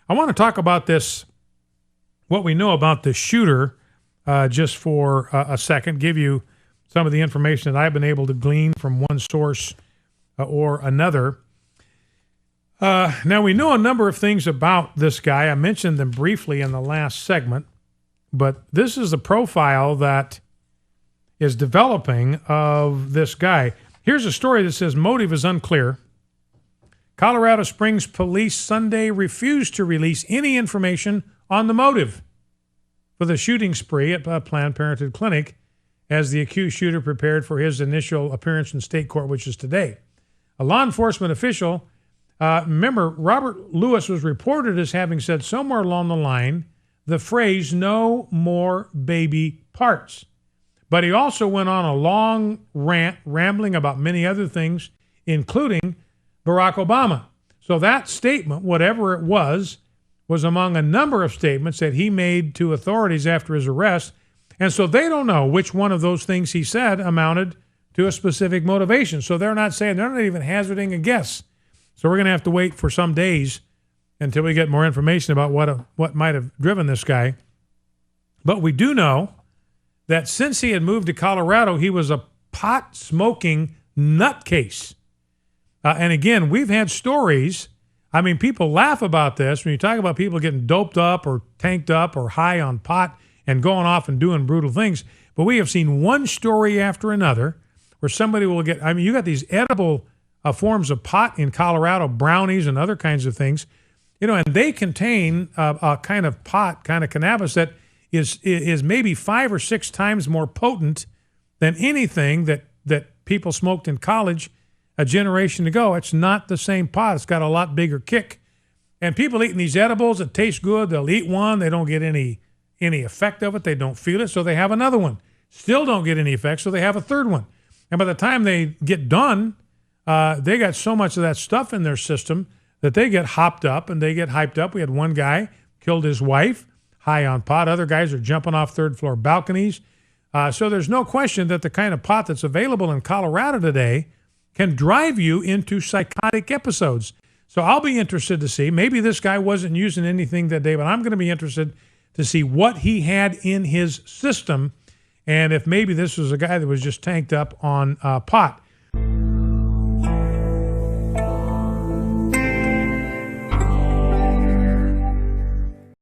I want to talk about this, what we know about the shooter, just for a second, give you some of the information that I've been able to glean from one source or another. Now, we know a number of things about this guy. I mentioned them briefly in the last segment, but this is the profile that is developing of this guy. Here's a story that says motive is unclear. Colorado Springs police Sunday refused to release any information on the motive for the shooting spree at a Planned Parenthood clinic as the accused shooter prepared for his initial appearance in state court, which is today. A law enforcement official, remember, Robert Lewis was reported as having said somewhere along the line the phrase, "no more baby parts." But he also went on a long rant, rambling about many other things, including Barack Obama. So that statement, whatever it was among a number of statements that he made to authorities after his arrest. And so they don't know which one of those things he said amounted to a specific motivation. So they're not even hazarding a guess. So we're going to have to wait for some days until we get more information about what might have driven this guy. But we do know that since he had moved to Colorado, he was a pot-smoking nutcase. And again, we've had stories. I mean, people laugh about this when you talk about people getting doped up or tanked up or high on pot and going off and doing brutal things. But we have seen one story after another where somebody will get, you got these edible forms of pot in Colorado, brownies and other kinds of things, and they contain a kind of pot, kind of cannabis that is maybe 5 or 6 times more potent than anything that people smoked in college a generation ago. It's not the same pot. It's got a lot bigger kick. And people eating these edibles, it tastes good. They'll eat one. They don't get any effect of it. They don't feel it, so they have another one. Still don't get any effect, so they have a third one. And by the time they get done, they got so much of that stuff in their system that they get hopped up and they get hyped up. We had one guy killed his wife, high on pot. Other guys are jumping off third-floor balconies. So there's no question that the kind of pot that's available in Colorado today can drive you into psychotic episodes. So I'll be interested to see. Maybe this guy wasn't using anything that day, but I'm going to be interested to see what he had in his system and if maybe this was a guy that was just tanked up on pot.